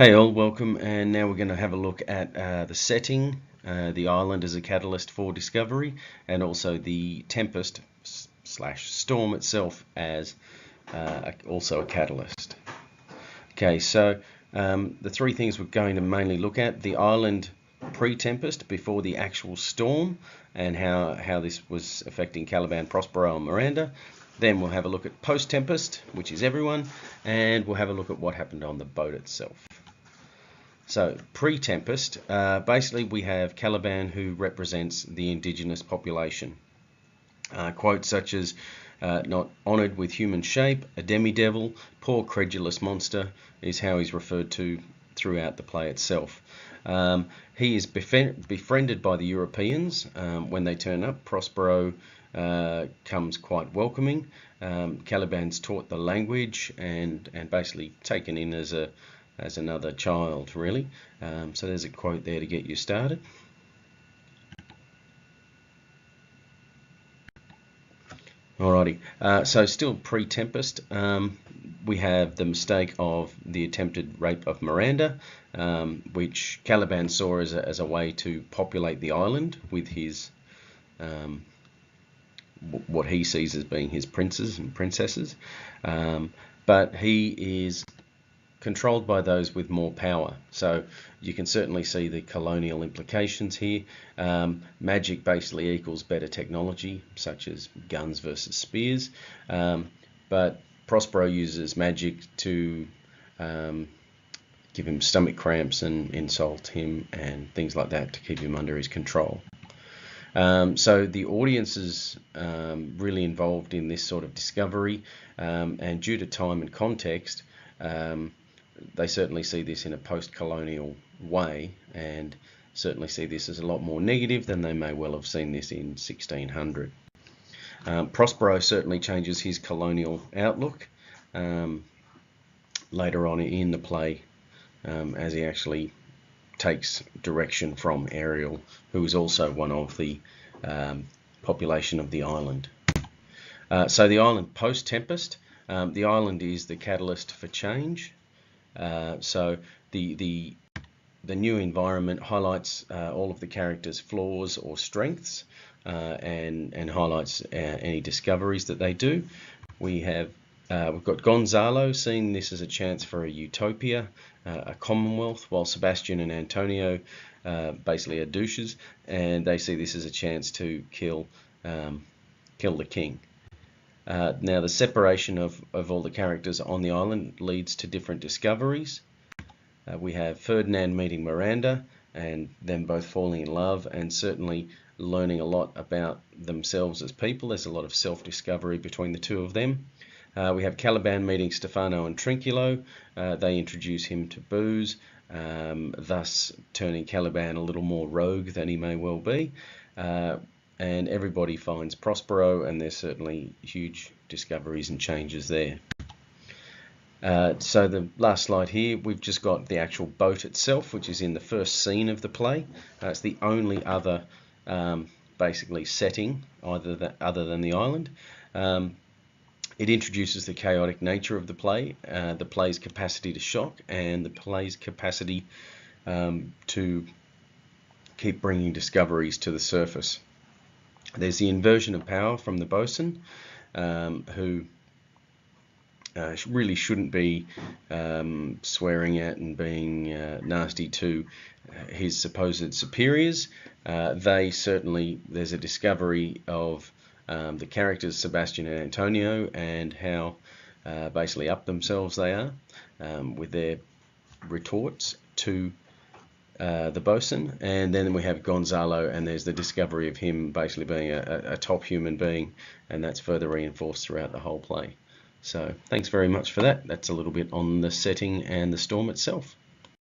Hey all, welcome, and now we're going to have a look at the setting, the island as a catalyst for discovery, and also the Tempest slash storm itself as also a catalyst. Okay, so the three things we're going to mainly look at: the island pre-Tempest, before the actual storm, and how this was affecting Caliban, Prospero, and Miranda. Then we'll have a look at post-Tempest, which is everyone, and we'll have a look at what happened on the boat itself. So pre-Tempest, basically we have Caliban, who represents the indigenous population. Quotes such as, not honoured with human shape, a demi-devil, poor credulous monster, is how he's referred to throughout the play itself. He is befriended by the Europeans when they turn up. Prospero comes quite welcoming. Caliban's taught the language and basically taken in as another child, really. So there's a quote there to get you started. Alrighty, so still pre-Tempest, we have the mistake of the attempted rape of Miranda, which Caliban saw as a way to populate the island with his what he sees as being his princes and princesses, but he is controlled by those with more power. So you can certainly see the colonial implications here. Magic basically equals better technology, such as guns versus spears, but Prospero uses magic to give him stomach cramps and insult him and things like that to keep him under his control. So the audience is really involved in this sort of discovery, and due to time and context, they certainly see this in a post-colonial way, and certainly see this as a lot more negative than they may well have seen this in 1600. Prospero certainly changes his colonial outlook later on in the play, as he actually takes direction from Ariel, who is also one of the population of the island. So the island post-Tempest, the island is the catalyst for change. So the new environment highlights all of the characters' flaws or strengths, and highlights any discoveries that they do. We've got Gonzalo seeing this as a chance for a utopia, a commonwealth, while Sebastian and Antonio basically are douches, and they see this as a chance to kill the king. Now the separation of all the characters on the island leads to different discoveries. We have Ferdinand meeting Miranda and them both falling in love and certainly learning a lot about themselves as people. There's a lot of self-discovery between the two of them. We have Caliban meeting Stefano and Trinculo. They introduce him to booze, thus turning Caliban a little more rogue than he may well be. And everybody finds Prospero, and there's certainly huge discoveries and changes there. So the last slide here, we've just got the actual boat itself, which is in the first scene of the play. It's the only other basically setting other than the island. It introduces the chaotic nature of the play, the play's capacity to shock, and the play's capacity to keep bringing discoveries to the surface. There's the inversion of power from the bosun, who really shouldn't be swearing at and being nasty to his supposed superiors. There's a discovery of the characters Sebastian and Antonio and how basically up themselves they are with their retorts to the bosun. And then we have Gonzalo, and there's the discovery of him basically being a top human being, and that's further reinforced throughout the whole play. So thanks very much for that. That's a little bit on the setting and the storm itself.